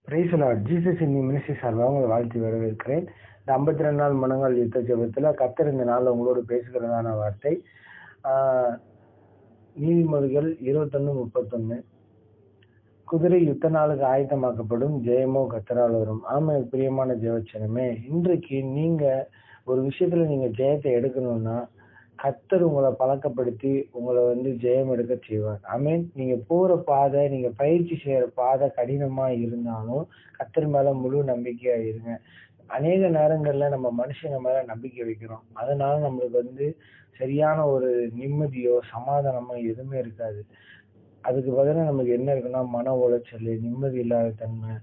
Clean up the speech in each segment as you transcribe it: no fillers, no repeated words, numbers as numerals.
Price lord. Jesus in ministry சார்பாக உங்களை வாழ்த்தி வரவேற்கிறேன். இந்த 52 நாள் மனங்கள் யுத்த ஜெபத்தில் கர்த்தர் இந்த நாளில் உங்களோடு பேசுகிறதான வார்த்தை நீதிமொழிகள் 21:31. குதிரை யுத்த நாளுக்கு ஆயத்தமாக்கப்படும், ஜெயமோ கர்த்தரால் வரும். ஆமா, பிரியமான ஜெபச்சனமே, இன்றைக்கு நீங்க ஒரு விஷயத்துல நீங்க ஜெயத்தை எடுக்கணும்னா கர்த்தர் உங்களை பழக்கப்படுத்தி உங்களை ஜெயம் எடுக்க செய்வார். ஆமென். நீங்க போற பாதை, நீங்க பயிற்சி செய்யற பாதை கடினமா இருந்தாலும் கர்த்தர் மேல முழு நம்பிக்கையா இருங்க. அநேக நேரங்கள்ல நம்ம மனுஷங்க மேல நம்பிக்கை வைக்கிறோம். அதனால நம்மளுக்கு சரியான ஒரு நிம்மதியோ சமாதானமோ எதுவுமே இருக்காது. அதுக்கு பதிலா நமக்கு என்ன இருக்குன்னா, மன உளைச்சல், நிம்மதி இல்லாத தன்மை,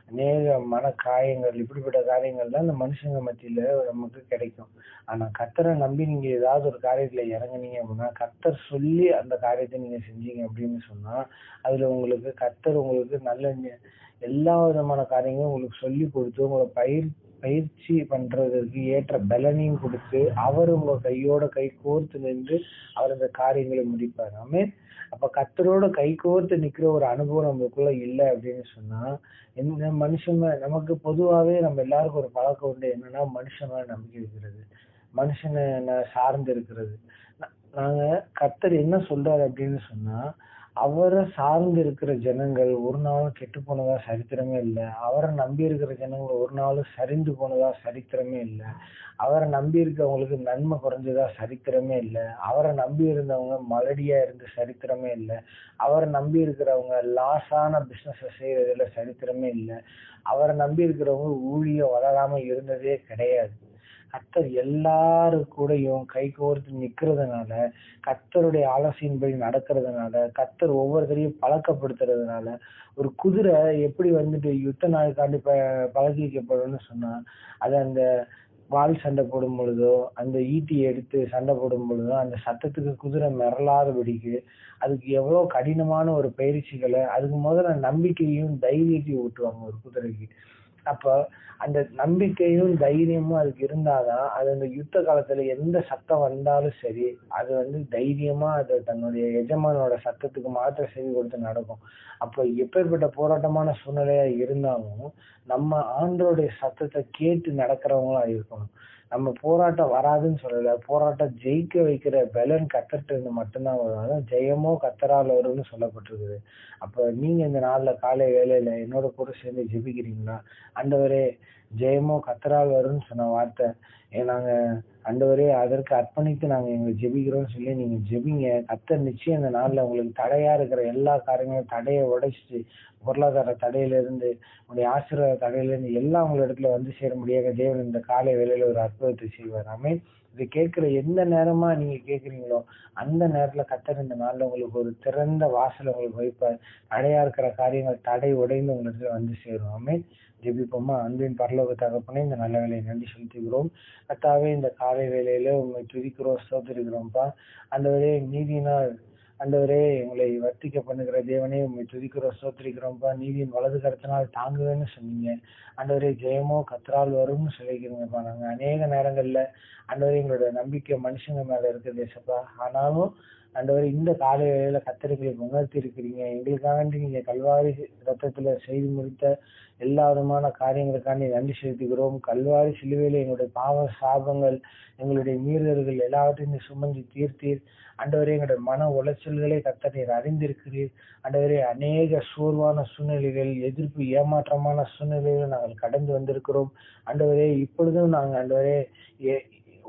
அநேக மன காயங்கள், இப்படிப்பட்ட காரியங்கள் தான் இந்த மனுஷங்க மத்தியில நமக்கு கிடைக்கும். ஆனா கர்த்தரை நம்பி நீங்க ஏதாவது ஒரு காரியத்துல இறங்குனீங்க அப்படின்னா, கர்த்தர் சொல்லி அந்த காரியத்தை நீங்க செஞ்சீங்க அப்படின்னு சொன்னா, அதுல கர்த்தர் உங்களுக்கு நல்ல எல்லா விதமான காரியங்களும் உங்களுக்கு சொல்லி கொடுத்து உங்களை பயிற்சி பண்றதற்கு ஏற்ற பலனையும் கொடுத்து அவர் உங்க கையோட கை கோர்த்து நின்று அவர் அந்த காரியங்களை முடிப்பார். ஆமென். அப்ப கர்த்தரோட கை கோர்த்து நிக்கிற ஒரு அனுபவம் நமக்குள்ள இல்லை அப்படின்னு சொன்னா, எந்த மனுஷன் நமக்கு பொதுவாவே நம்ம எல்லாருக்கும் ஒரு பழக்கம் உண்டு. என்னன்னா, மனுஷன் மேல நம்பிக்கை வைக்கிறது, மனுஷனை சார்ந்து இருக்கிறது. நாங்க கர்த்தர் என்ன சொல்றாரு அப்படின்னு சொன்னா, அவரை சார்ந்து இருக்கிற ஜனங்கள் ஒரு நாளும் கெட்டு போனதா சரித்திரமே இல்லை. அவரை நம்பி இருக்கிற ஜனங்கள் ஒரு நாளும் சரிந்து போனதா சரித்திரமே இல்லை. அவரை நம்பி இருக்கவங்களுக்கு நன்மை குறைஞ்சதா சரித்திரமே இல்லை. அவரை நம்பி இருந்தவங்க மலடியா இருந்த சரித்திரமே இல்லை. அவரை நம்பி இருக்கிறவங்க லாஸான பிசினஸ் செய்யறதுல சரித்திரமே இல்லை. அவரை நம்பி இருக்கிறவங்க ஊழியம் வளராம இருந்ததே கிடையாது. கர்த்தர் எல்லாரு கூடயும் கை கோர்த்து நிக்கிறதுனால, கர்த்தருடைய ஆலோசனையின்படி நடக்கிறதுனால, கர்த்தர் ஒவ்வொருத்தரையும் பழக்கப்படுத்துறதுனால, ஒரு குதிரை எப்படி யுத்த நாளுக்காண்டி பழகிக்கப்படும்னு சொன்னா, அது அந்த வாள் சண்டை போடும் பொழுதோ, அந்த ஈட்டி எடுத்து சண்டை போடும் பொழுதோ, அந்த சத்தத்துக்கு குதிரை மிரளாதபடிக்கு அதுக்கு எவ்வளவு கடினமான ஒரு பயிற்சிகளை, அதுக்கு முதல்ல நம்பிக்கையும் தைரியத்தையும் ஊட்டுவாங்க ஒரு குதிரைக்கு. அப்ப அந்த நம்பிக்கையும் தைரியமும் அதுக்கு இருந்தாதான் அது அந்த யுத்த காலத்துல எந்த சத்தம் வந்தாலும் சரி, அது தைரியமா அது தன்னுடைய எஜமானோட சத்தத்துக்கு மாத்திர செவி கொடுத்து நடக்கும். அப்ப எப்பேற்பட்ட போராட்டமான சூழ்நிலையா இருந்தாலும் நம்ம ஆண்டவருடைய சத்தத்தை கேட்டு நடக்கிறவங்களா இருக்கணும். நம்ம போராட்டம் வராதுன்னு சொல்லல, போராட்டம் ஜெயிக்க வைக்கிற பலன் கர்த்தர்ட்ட இருந்து மட்டும்தான் வரும். அதான் ஜெயமோ கர்த்தரால் வரும்னு சொல்லப்பட்டிருக்குது. அப்ப நீங்க இந்த நாள்ல காலை வேளையில என்னோட கூட சேர்ந்து ஜெபிக்கிறீங்களா? ஆண்டவரே, ஜெயமோ கர்த்தரால் வரும்னு சொன்ன வார்த்தை நாங்க ஆண்டவரே அதற்கு அர்ப்பணித்து நாங்க எங்களை ஜெபிக்கிறோம்னு சொல்லி நீங்க ஜெபிங்க. கர்த்தர் நிச்சயம் இந்த நாள்ல உங்களுக்கு தடையா இருக்கிற எல்லா காரியங்களும் தடையை உடைச்சிட்டு, பொருளாதார தடையில இருந்து, உங்களுடைய ஆசீர்வாத தடையில இருந்து எல்லாம் உங்க இடத்துல சேர முடியாத தேவன் இந்த காலை வேளையில ஒரு அற்புதத்தை செய்வார். ஆமென். இதை கேட்கிற எந்த நேரமா நீங்க கேட்குறீங்களோ அந்த நேரத்துல கர்த்தர் இந்த நாள்ல உங்களுக்கு ஒரு திறந்த வாசல் உங்களுக்கு வைப்பார். தடையா இருக்கிற காரியங்கள் தடை உடைந்து உங்களுக்கு சேரும். ஆமென். ஜெபிப்போமா. அன்பின் பரலோக தகப்பனே, இந்த நல்ல வேலையை நன்றி செலுத்துகிறோம். கர்த்தாவே, இந்த காலை வேளையில உண்மை துதிக்கிறோம், ஸ்தோத்திரிக்கிறோம்ப்பா. ஆண்டவரே, நீதியினால் ஆண்டவரே எங்களை வர்த்திக்க பண்ணுகிற தேவனே, உண்மை துதிக்கிறோம், ஸ்தோத்திரிக்கிறோம்ப்பா. நீதியின் வலது கரத்தினால் தாங்குவேன்னு சொன்னீங்க. ஆண்டவரே, ஜெயமோ கர்த்தரால் வரும்னு சொல்லிக்கிறீங்கப்பா. நாங்க அநேக நேரங்கள்ல ஆண்டவரே எங்களோட நம்பிக்கை மனுஷங்க மேல இருக்குது ஏசப்பா. ஆனாலும் ஆண்டவரே, இந்த காலை வேளையில கர்த்தர் எங்களுக்கு உணர்த்தி இருக்கிறீங்க. எங்களுக்காக நீங்க கல்வாரி ரத்தத்துல செய்து முடித்த எல்லா விதமான காரியங்களுக்காண்டி நன்றி செலுத்துகிறோம். கல்வாரி சிலுவையில எங்களுடைய பாவ சாபங்கள், எங்களுடைய மீறுதல்கள் எல்லாவற்றையும் சுமந்து தீர்த்தீர். ஆண்டவரே, எங்களுடைய மன உளைச்சல்களை கர்த்தர் நீர் அறிந்திருக்கிறீர். ஆண்டவரே, அநேக சோர்வான சூழ்நிலைகள், எதிர்ப்பு ஏமாற்றமான சூழ்நிலைகளை நாங்கள் கடந்து வந்திருக்கிறோம். ஆண்டவரே, இப்பொழுதும் நாங்க ஆண்டவரே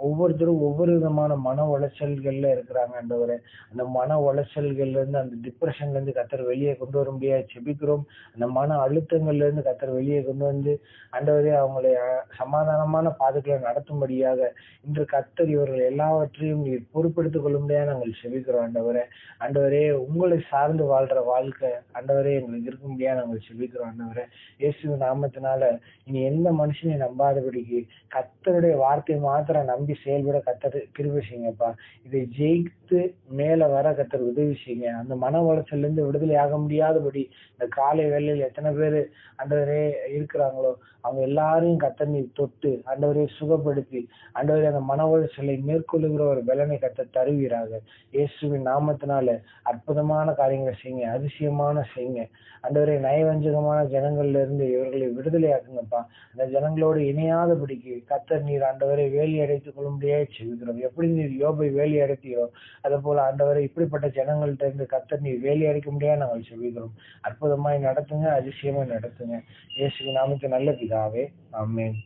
ஒவ்வொருத்தரும் ஒவ்வொரு விதமான மன உளைச்சல்கள்ல இருக்கிறாங்க. ஆண்டவரே, அந்த மன உளைச்சல்கள்ல இருந்து, அந்த டிப்ரெஷன்ல இருந்து கர்த்தர் வெளியே கொண்டு வர முடியாது செபிக்கிறோம். அந்த மன அழுத்தங்கள்ல இருந்து கர்த்தர் வெளியே கொண்டு வந்து ஆண்டவரே அவங்களை சமாதானமான பாதைகளை நடத்தும்படியாக இன்று கர்த்தர் இவர்கள் எல்லாவற்றையும் நீர் பொறுப்பெடுத்துக் கொள்ளும்படியாக நாங்கள் செபிக்கிறோம். ஆண்டவரே, ஆண்டவரே, உங்களை சார்ந்து வாழ்ற வாழ்க்கை ஆண்டவரே எங்களுக்கு இருக்க முடியாது நாங்கள் செபிக்கிறோம். ஆண்டவரே, இயேசு நாமத்தினால இனி எந்த மனுஷனையும் நம்பாதபடிக்கு கர்த்தருடைய வார்த்தையை மாத்திரம் நம்பி நம்பி செயல்பட கத்தர் கிருபை செய்யுங்கப்பா. இதை ஜெயித்து மேல வர கத்தர் உதவி செய்யுங்க. அந்த மன உளைச்சல்ல இருந்து விடுதலை ஆக முடியாதபடி இந்த காலை வேளையில் எத்தனை பேர் ஆண்டவரே இருக்கிறாங்களோ அவங்க எல்லாரையும் கத்தர் நீர் தொட்டு ஆண்டவரே சுகப்படுத்தி ஆண்டவரே அந்த மன உளைச்சலை மேற்கொள்ளுகிற ஒரு பலனை கத்தர் தருவீராக. இயேசுவின் நாமத்தினால அற்புதமான காரியங்களை செய்யுங்க, அதிசயமான செய்யுங்க. ஆண்டவரே நயவஞ்சகமான ஜனங்கள்ல இருந்து இவர்களை விடுதலை ஆக்குங்கப்பா. அந்த ஜனங்களோடு இணையாதபடிக்கு கத்தர் நீர் ஆண்டவரை வேலி அடைத்துக் கொள்ளும்படியாக செவிக்கிறோம். எப்படி நீர் யோபை வேலி அடைத்தீரோ அதே போல ஆண்டவரை இப்படிப்பட்ட ஜனங்கள்ட்ட இருந்து கத்தர் நீர் வேலி அடைக்க முடியாது நாங்கள் செவிக்கிறோம். அற்புதமாய் நடத்துங்க, அதிசயமாய் நடத்துங்க. இயேசுவின் நாமத்தில் நல்ல பிதாவே, ஆமென்.